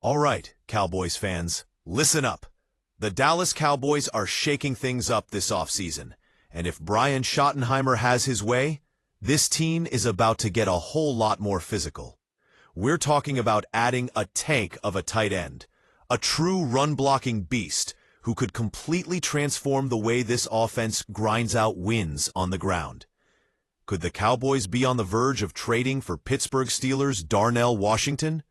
All right, Cowboys fans, listen up. The Dallas Cowboys are shaking things up this offseason, and if Brian Schottenheimer has his way, this team is about to get a whole lot more physical. We're talking about adding a tank of a tight end, a true run-blocking beast who could completely transform the way this offense grinds out wins on the ground. Could the Cowboys be on the verge of trading for Pittsburgh Steelers' Darnell Washington?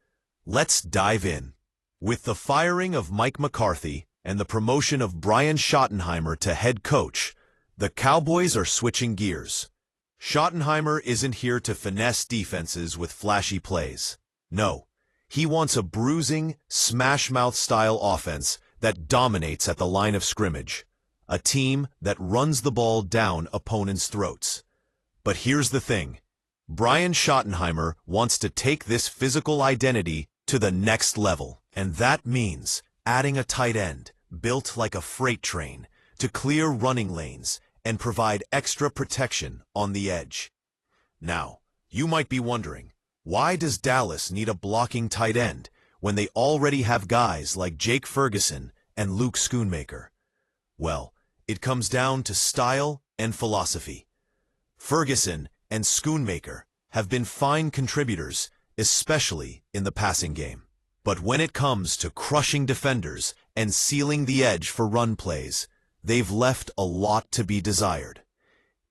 Let's dive in. With the firing of Mike McCarthy and the promotion of Brian Schottenheimer to head coach, the Cowboys are switching gears. Schottenheimer isn't here to finesse defenses with flashy plays. No, he wants a bruising, smash-mouth style offense that dominates at the line of scrimmage, a team that runs the ball down opponents' throats. But here's the thing. Brian Schottenheimer wants to take this physical identity to the next level, and that means adding a tight end built like a freight train to clear running lanes and provide extra protection on the edge. Now, you might be wondering, why does Dallas need a blocking tight end when they already have guys like Jake Ferguson and Luke Schoonmaker? Well, it comes down to style and philosophy. Ferguson and Schoonmaker have been fine contributors, especially in the passing game. But when it comes to crushing defenders and sealing the edge for run plays, they've left a lot to be desired.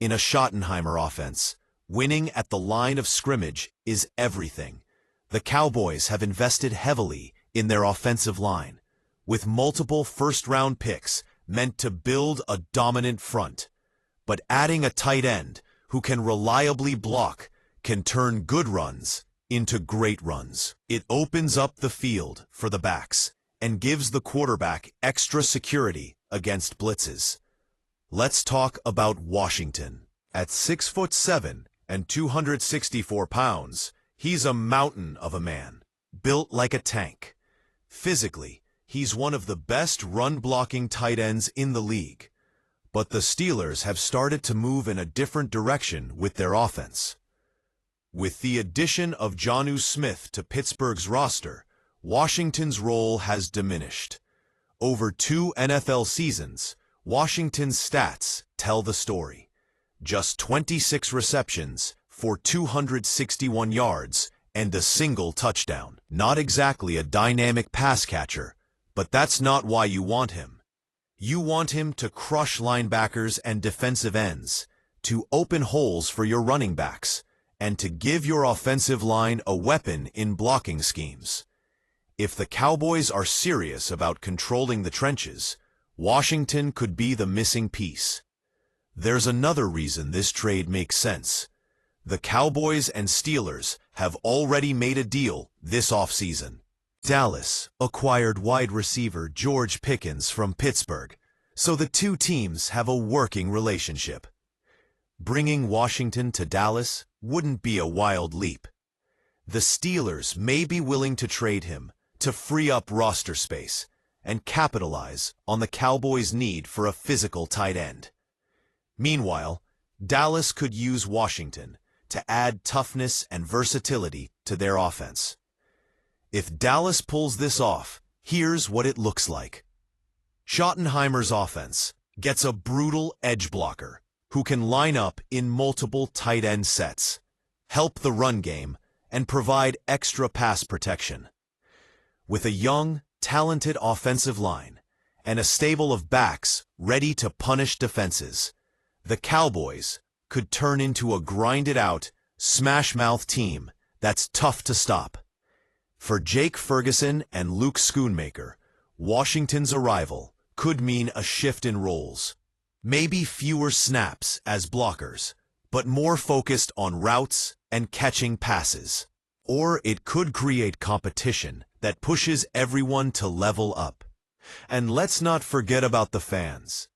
In a Schottenheimer offense, winning at the line of scrimmage is everything. The Cowboys have invested heavily in their offensive line, with multiple first-round picks meant to build a dominant front. But adding a tight end who can reliably block can turn good runs into great runs. It opens up the field for the backs and gives the quarterback extra security against blitzes. Let's talk about Washington. At 6'7" and 264 pounds, he's a mountain of a man, built like a tank. Physically, he's one of the best run-blocking tight ends in the league. But the Steelers have started to move in a different direction with their offense. With the addition of Jonnu Smith to Pittsburgh's roster, Washington's role has diminished. Over 2 NFL seasons, Washington's stats tell the story. Just 26 receptions for 261 yards and a single touchdown. Not exactly a dynamic pass catcher, but that's not why you want him. You want him to crush linebackers and defensive ends, to open holes for your running backs, and to give your offensive line a weapon in blocking schemes. If the Cowboys are serious about controlling the trenches, Washington could be the missing piece. There's another reason this trade makes sense. The Cowboys and Steelers have already made a deal this offseason. Dallas acquired wide receiver George Pickens from Pittsburgh, so the two teams have a working relationship. Bringing Washington to Dallas wouldn't be a wild leap. The Steelers may be willing to trade him to free up roster space and capitalize on the Cowboys' need for a physical tight end. Meanwhile, Dallas could use Washington to add toughness and versatility to their offense. If Dallas pulls this off, here's what it looks like. Schottenheimer's offense gets a brutal edge blocker who can line up in multiple tight end sets, help the run game, and provide extra pass protection. With a young, talented offensive line and a stable of backs ready to punish defenses, the Cowboys could turn into a grinded-out, smash-mouth team that's tough to stop. For Jake Ferguson and Luke Schoonmaker, Washington's arrival could mean a shift in roles. Maybe fewer snaps as blockers, but more focused on routes and catching passes. Or it could create competition that pushes everyone to level up. And let's not forget about the fans.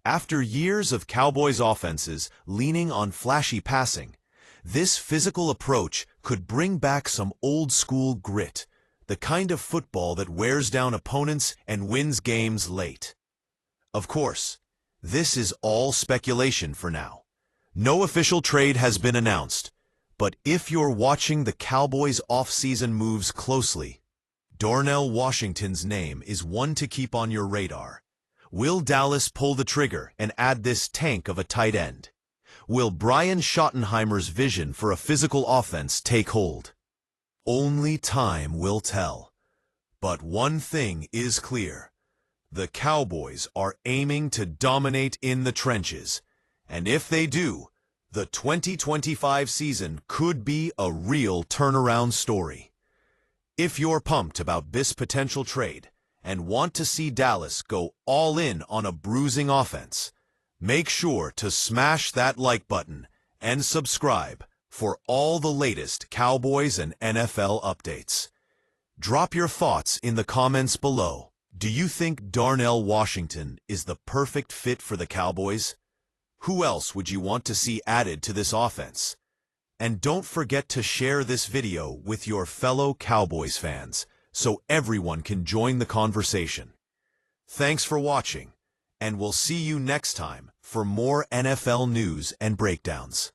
After years of Cowboys offenses leaning on flashy passing, this physical approach could bring back some old-school grit, the kind of football that wears down opponents and wins games late. Of course, this is all speculation for now. No official trade has been announced, but if you're watching the Cowboys' off-season moves closely, Darnell Washington's name is one to keep on your radar. Will Dallas pull the trigger and add this tank of a tight end? Will Brian Schottenheimer's vision for a physical offense take hold? Only time will tell. But one thing is clear. The Cowboys are aiming to dominate in the trenches. And if they do, the 2025 season could be a real turnaround story. If you're pumped about this potential trade and want to see Dallas go all in on a bruising offense, make sure to smash that like button and subscribe for all the latest Cowboys and NFL updates. Drop your thoughts in the comments below. Do you think Darnell Washington is the perfect fit for the Cowboys? Who else would you want to see added to this offense? And don't forget to share this video with your fellow Cowboys fans so everyone can join the conversation. Thanks for watching, and we'll see you next time for more NFL news and breakdowns.